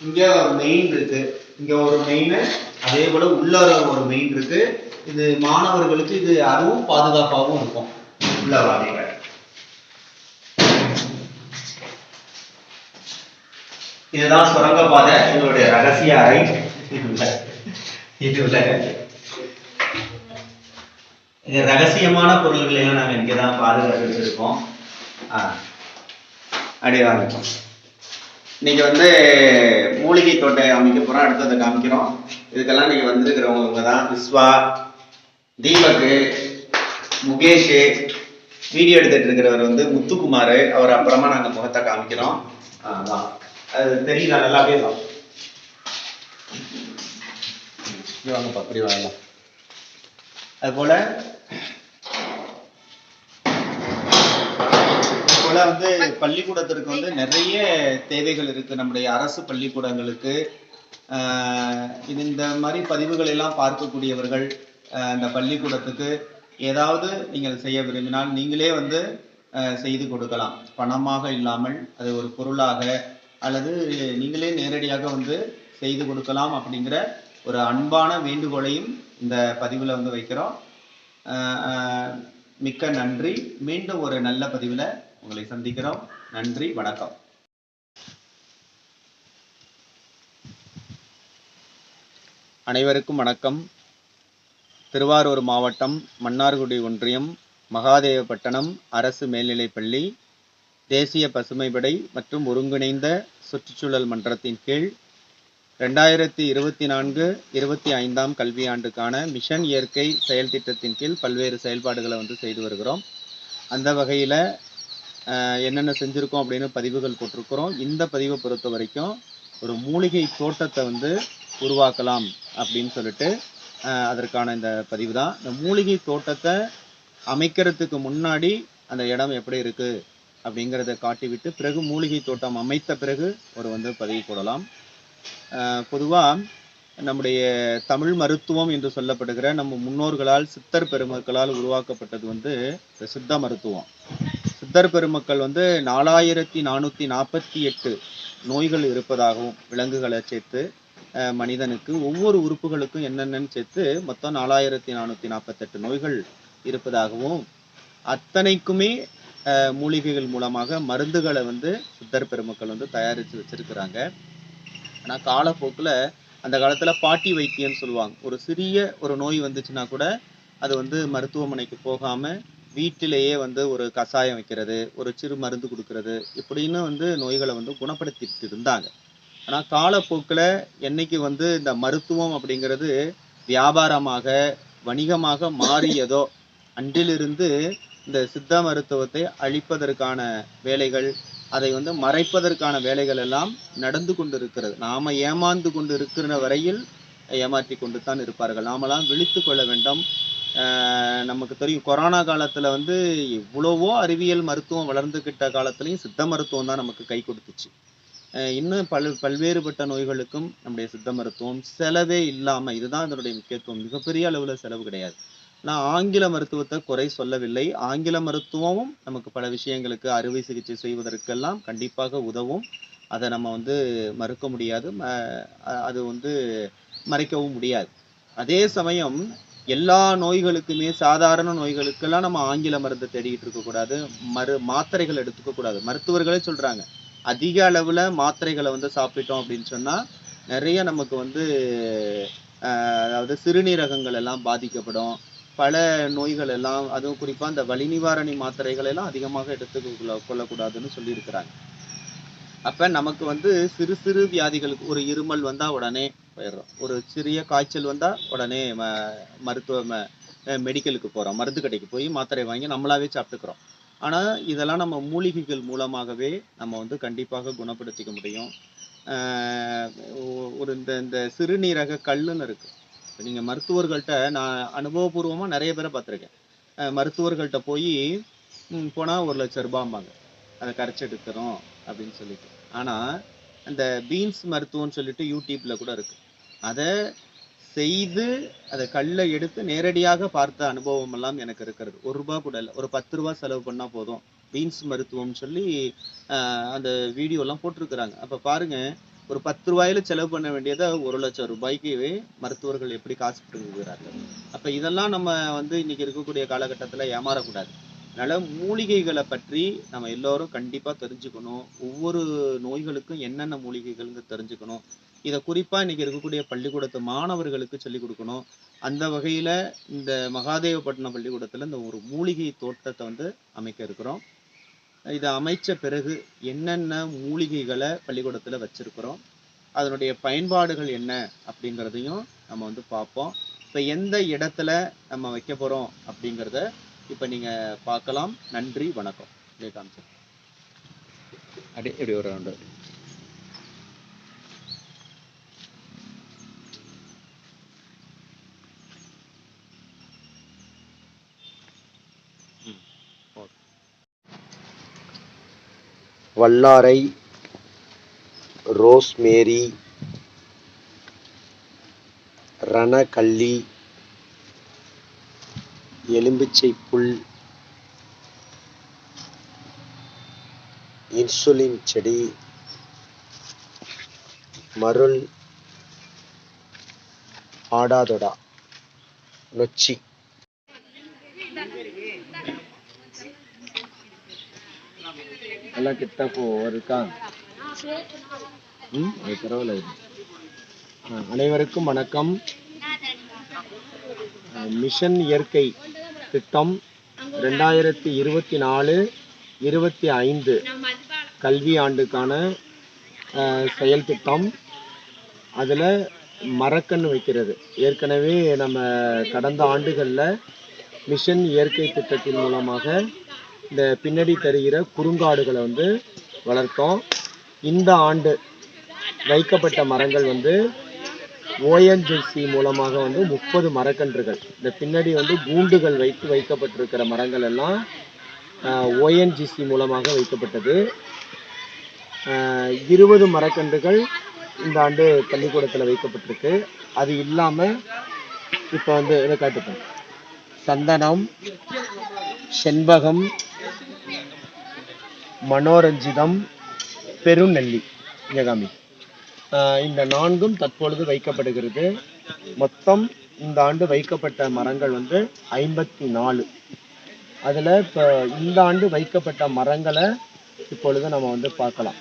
இங்க மெயின் இருக்கு. இங்க ஒரு மெயின், அதே போல உள்ள ஒரு மெயின் இருக்கு. இது மாணவர்களுக்கு இது அதுவும் பாதுகாப்பாகவும் இருக்கும். உள்ள வாங்க. இதுதான் சுரங்கப்பாதை. இதனுடைய ரகசிய அறை. இது ரகசியமான பொருள்களை எல்லாம் நாங்கள் இங்கேதான் பாதுகாத்து வச்சிருக்கோம். அப்படியே ஆரம்பிச்சோம். இன்னைக்கு வந்து மூலிகை தோட்டை அமைக்க போறோம். அடுத்ததை காமிக்கிறோம். இதுக்கெல்லாம் நீங்க வந்திருக்கிறவங்க தான் விஸ்வா, தீபக், முகேஷ், வீடியோ எடுத்துட்டு இருக்கிறவர் வந்து முத்துக்குமார். அவர் அப்புறமா நாங்க முகத்தை காமிக்கிறோம். அதான் அது தெரியல, நல்லா பேசலாம். வாங்கப்பா, அப்படி வாங்கலாம். அது போல வந்து பள்ளிக்கூடத்திற்கு வந்து நிறைய தேவைகள் இருக்கு. நம்முடைய அரசு பள்ளிக்கூடங்களுக்கு இந்த மாதிரி பதிவுகள் எல்லாம் பார்க்கக்கூடியவர்கள் அந்த பள்ளிக்கூடத்துக்கு ஏதாவது நீங்கள் செய்ய விரும்பினால் நீங்களே வந்து செய்து கொடுக்கலாம். பணமாக இல்லாமல் அது ஒரு பொருளாக அல்லது நீங்களே நேரடியாக வந்து செய்து கொடுக்கலாம் அப்படிங்கிற ஒரு அன்பான வேண்டுகோளையும் இந்த பதிவில் வந்து வைக்கிறோம். மிக்க நன்றி. மீண்டும் ஒரு நல்ல பதிவில் உங்களை சந்திக்கிறோம். நன்றி, வணக்கம். அனைவருக்கும் வணக்கம். திருவாரூர் மாவட்டம் மன்னார்குடி ஒன்றியம் மகாதேவப்பட்டணம் அரசு மேல்நிலைப்பள்ளி தேசிய பசுமைப்படை மற்றும் ஒருங்கிணைந்த சுற்றுச்சூழல் மன்றத்தின் கீழ் 2024-25 கல்வியாண்டுக்கான மிஷன் இயற்கை செயல் திட்டத்தின் கீழ் பல்வேறு செயல்பாடுகளை வந்து செய்து வருகிறோம். அந்த வகையில் என்னென்ன செஞ்சுருக்கோம் அப்படின்னு பதிவுகள் போட்டிருக்கிறோம். இந்த பதிவை பொறுத்த வரைக்கும் ஒரு மூலிகை தோட்டத்தை வந்து உருவாக்கலாம் அப்படின்னு சொல்லிட்டு அதற்கான இந்த பதிவு தான். இந்த மூலிகை தோட்டத்தை அமைக்கிறதுக்கு முன்னாடி அந்த இடம் எப்படி இருக்குது அப்படிங்கிறத காட்டிவிட்டு பிறகு மூலிகை தோட்டம் அமைத்த பிறகு ஒரு வந்து பதிவு போடலாம். பொதுவாக நம்முடைய தமிழ் மருத்துவம் என்று சொல்லப்படுகிற நம்ம முன்னோர்களால் சித்தர் பெருமக்களால் உருவாக்கப்பட்டது வந்து சித்த மருத்துவம். சித்தர் பெருமக்கள் வந்து 4448 நோய்கள் இருப்பதாகவும் விலங்குகளை சேர்த்து மனிதனுக்கு ஒவ்வொரு உறுப்புகளுக்கும் என்னென்னு சேர்த்து மொத்தம் 4448 நோய்கள் இருப்பதாகவும் அத்தனைக்குமே மூலிகைகள் மூலமாக மருந்துகளை வந்து சித்தர் பெருமக்கள் வந்து தயாரித்து வச்சிருக்கிறாங்க. ஆனால் காலப்போக்கில் அந்த காலத்தில் பாட்டி வைத்தியம்னு சொல்லுவாங்க. ஒரு சிறிய ஒரு நோய் வந்துச்சுன்னா கூட அது வந்து மருத்துவமனைக்கு போகாமல் வீட்டிலேயே வந்து ஒரு கஷாயம் வைக்கிறது, ஒரு சிறு மருந்து கொடுக்கறது, இப்படின்னு வந்து நோய்களை வந்து குணப்படுத்திட்டு இருந்தாங்க. ஆனால் காலப்போக்கில் என்னைக்கு வந்து இந்த மருத்துவம் அப்படிங்கிறது வியாபாரமாக வணிகமாக மாறியதோ அன்றிலிருந்து இந்த சித்த மருத்துவத்தை அழிப்பதற்கான வேலைகள், அதை வந்து மறைப்பதற்கான வேலைகள் எல்லாம் நடந்து கொண்டு இருக்கிறது. நாம ஏமாந்து கொண்டு இருக்கிற வரையில் ஏமாற்றி கொண்டு தான் இருப்பார்கள். நாமெல்லாம் விழித்து கொள்ள வேண்டும். நமக்கு தெரியும், கொரோனா காலத்துல வந்து எவ்வளவோ அறிவியல் மருத்துவம் வளர்ந்துகிட்ட காலத்துலையும் சித்த மருத்துவம் தான் நமக்கு கை கொடுத்துச்சு. இன்னும் பல்வேறுபட்ட நோய்களுக்கும் நம்முடைய சித்த மருத்துவம் செலவே இல்லாம, இதுதான் இதனுடைய முக்கியத்துவம். மிகப்பெரிய அளவுல செலவு கிடையாது. நான் ஆங்கில மருத்துவத்தை குறை சொல்லவில்லை. ஆங்கில மருத்துவமும் நமக்கு பல விஷயங்களுக்கு அறுவை சிகிச்சை செய்வதற்கெல்லாம் கண்டிப்பாக உதவும். அதை நம்ம வந்து மறுக்க முடியாது, அது வந்து மறைக்கவும் முடியாது. அதே சமயம் எல்லா நோய்களுக்குமே, சாதாரண நோய்களுக்கெல்லாம் நம்ம ஆங்கில மருந்து தேடிக்கிட்டு இருக்கக்கூடாது, மாத்திரைகள் எடுத்துக்க கூடாது. மருத்துவர்களே சொல்றாங்க, அதிக அளவுல மாத்திரைகளை வந்து சாப்பிட்டோம் அப்படின்னு சொன்னா நிறைய நமக்கு வந்து அதாவது சிறுநீரகங்கள் எல்லாம் பாதிக்கப்படும். பல நோய்கள் எல்லாம், அதுவும் குறிப்பா இந்த வலி நிவாரணி மாத்திரைகள் எல்லாம் அதிகமாக கொள்ளக்கூடாதுன்னு சொல்லியிருக்கிறாங்க. அப்ப நமக்கு வந்து சிறு சிறு வியாதிகளுக்கு, ஒரு இருமல் வந்தா உடனே போயிடுறோம், ஒரு சிறிய காய்ச்சல் வந்தா உடனே மெடிக்கலுக்கு போறோம், மருந்து கடைக்கு போய் மாத்திரை வாங்கி நம்மளாவே சாப்பிட்டுக்கிறோம். ஆனா இதெல்லாம் நம்ம மூலிகைகள் மூலமாகவே நம்ம வந்து கண்டிப்பாக குணப்படுத்திக்க முடியும். ஒரு இந்த சிறுநீரக கல்லுன்னு இருக்கு. நீங்க மருத்துவர்கள்ட்ட, நான் அனுபவபூர்வமா நிறைய பேரை பார்த்துருக்கேன். மருத்துவர்கள்ட்ட போனா 1 லட்சம் ரூபாய்ம்பாங்க, அதை கரைச்சி எடுக்கிறோம் அப்படின்னு சொல்லிட்டு. ஆனா அந்த பீன்ஸ் மருத்துவம்னு சொல்லிட்டு யூடியூப்ல கூட இருக்கு. அதை செய்து அதை கல்லை எடுத்து நேரடியாக பார்த்த அனுபவம் எல்லாம் எனக்கு இருக்கிறது. 1 ரூபாய் கூட இல்லை, ஒரு 10 ரூபாய் செலவு பண்ணா போதும். பீன்ஸ் மருத்துவம்னு சொல்லி அந்த வீடியோ எல்லாம் போட்டிருக்கிறாங்க. அப்ப பாருங்க, ஒரு 10 ரூபாயில செலவு பண்ண வேண்டியதை 1,00,000 ரூபாய்க்கு மருத்துவர்கள் எப்படி காசு பெறுகிறார்கள். அப்ப இதெல்லாம் நம்ம வந்து இன்னைக்கு இருக்கக்கூடிய காலகட்டத்துல ஏமாறக்கூடாது. அதனால மூலிகைகளை பற்றி நம்ம எல்லாரும் கண்டிப்பா தெரிஞ்சுக்கணும். ஒவ்வொரு நோய்களுக்கும் என்னென்ன மூலிகைகள்னு தெரிஞ்சுக்கணும். இதை குறிப்பா இன்னைக்கு இருக்கக்கூடிய பள்ளிக்கூடத்து மாணவர்களுக்கு சொல்லிக் கொடுக்கணும். அந்த வகையில இந்த மகாதேவப்பட்டினம் பள்ளிக்கூடத்துல இந்த ஒரு மூலிகை தோட்டத்தை வந்து அமைக்க இருக்கிறோம். இதை அமைச்ச பிறகு என்னென்ன மூலிகைகளை பள்ளிக்கூடத்துல வச்சிருக்கிறோம், அதனுடைய பயன்பாடுகள் என்ன அப்படிங்கிறதையும் நம்ம வந்து பார்ப்போம். இப்போ எந்த இடத்துல நம்ம வைக்க போறோம் அப்படிங்கிறத இப்போ நீங்க பார்க்கலாம். நன்றி, வணக்கம். ஜெயகாந்த் சார் அப்படியே இப்படி ஒரு ரவுண்டு. வல்லாரை, ரோஸ்மேரி, ரணகல்லி, எலும்பிச்சை புல், இன்சுலின் செடி, மருள், ஆடாதொடா, நொச்சி. எல்லாம் கிட்ட இருக்கா? அது பரவாயில்ல. அனைவருக்கும் வணக்கம். மிஷன் இயற்கை திட்டம் 2024-25 கல்வி ஆண்டுக்கான செயல் திட்டம். அதில் மரக்கன்று வைக்கிறது. ஏற்கனவே நம்ம கடந்த ஆண்டுகளில் மிஷன் இயற்கை திட்டத்தின் மூலமாக இந்த பின்னாடி தருகிற குறுங்காடுகளை வந்து வளர்த்தோம். இந்த ஆண்டு வைக்கப்பட்ட மரங்கள் வந்து ஓஎன்ஜிசி மூலமாக வந்து 30 மரக்கன்றுகள். இந்த பின்னாடி வந்து கூண்டுகள் வைத்து வைக்கப்பட்டிருக்கிற மரங்கள் எல்லாம் ஓஎன்ஜிசி மூலமாக வைக்கப்பட்டது. 20 மரக்கன்றுகள் இந்த ஆண்டு பள்ளிக்கூடத்தில் வைக்கப்பட்டிருக்கு. அது இல்லாமல் இப்போ வந்து இதை காட்டுப்பேன். சந்தனம், செண்பகம், மனோரஞ்சிதம், பெருநெல்லி, யகாமி, இந்த 4ம் தற்பொழுது வைக்கப்படுகிறது. மொத்தம் இந்த ஆண்டு வைக்கப்பட்ட மரங்கள் வந்து 54. அதில் இப்போ இந்த ஆண்டு வைக்கப்பட்ட மரங்களை இப்பொழுது நம்ம வந்து பார்க்கலாம்.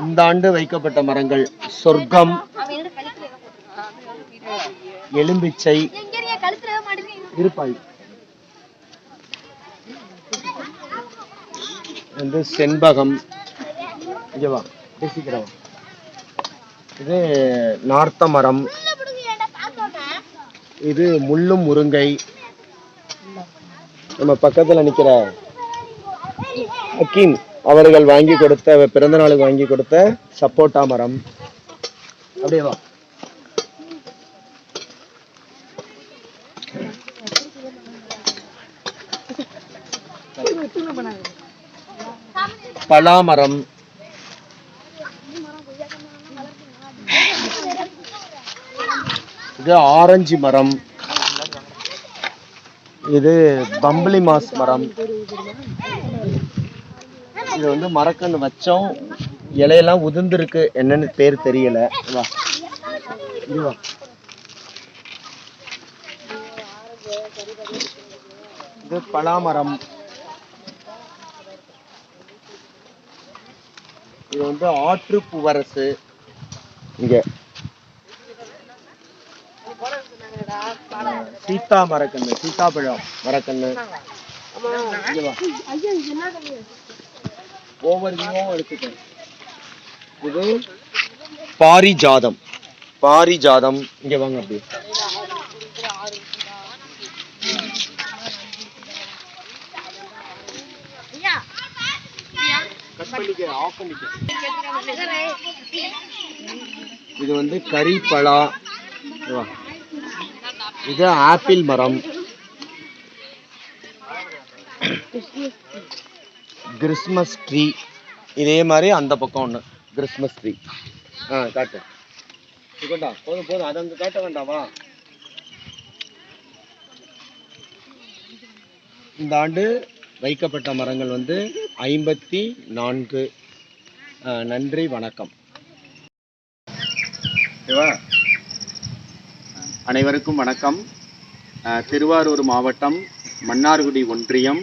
இந்த ஆண்டு வைக்கப்பட்ட மரங்கள் சொர்க்கம், எலும்பிச்சை, இருப்பாய் வந்து செண்பகம், இங்கவா பேசிக்கிறவா, இது நார்த்த மரம், இது முள்ளும் முருங்கை, நம்ம பக்கத்துல நிக்கிற அக்கீம் அவர்கள் வாங்கி கொடுத்த பிறந்த நாளுக்கு வாங்கி கொடுத்த சப்போட்டா மரம். அப்படியே வா. பலாமரம், இது ஆரஞ்சு மரம், இது பம்பளி மாஸ் மரம். இது வந்து மரக்கன்று வச்சோம், இலையெல்லாம் உதிர்ந்துருக்கு, என்னன்னு பேர் தெரியல. வா இது வா. இது பலாமரம். இது வந்து ஆற்று பூவரசு. இங்க சீத்தா மரக்கன்று, சீத்தாப்பழம் மரக்கன்று. ஒவ்வொரு எடுத்துக்கேன். இது பாரிஜாதம், பாரிஜாதம். இங்க வாங்க. அப்படி இது வந்து கரிப்பலா. இது ஆப்பிள் மரம், கிறிஸ்மஸ் ட்ரீ. இதே மாதிரி அந்த பக்கம் ஒண்ணு கிறிஸ்மஸ் ட்ரீ. காட்டு. போதும் போதும், அதை அங்க காட்ட வேண்டாமா? இந்த ஆண்டு வைக்கப்பட்ட மரங்கள் வந்து 54. நன்றி, வணக்கம். அனைவருக்கும் வணக்கம். திருவாரூர் மாவட்டம் மன்னார்குடி ஒன்றியம்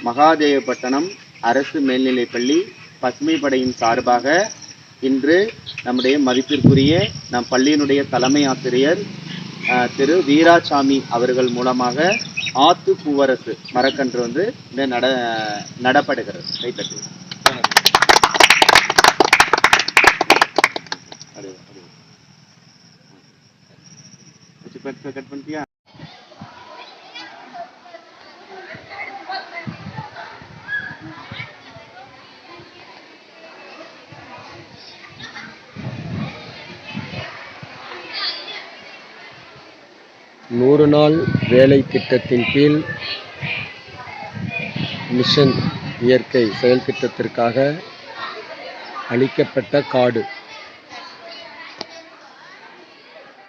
மகாதேவப்பட்டினம் அரசு மேல்நிலைப்பள்ளி பசுமை படையின் சார்பாக இன்று நம்முடைய மதிப்பிற்குரிய நம் பள்ளியினுடைய தலைமை ஆசிரியர் திரு வீராசாமி அவர்கள் மூலமாக ஆத்து பூவரசு மரக்கன்று வந்து நடப்படுகிறது. கைத்தட்டு. கட் பண்ணிட்டியா? நூறு நாள் வேலை திட்டத்தின் கீழ் மிஷன் இயற்கை செயல் திட்டத்திற்காக அளிக்கப்பட்ட காடு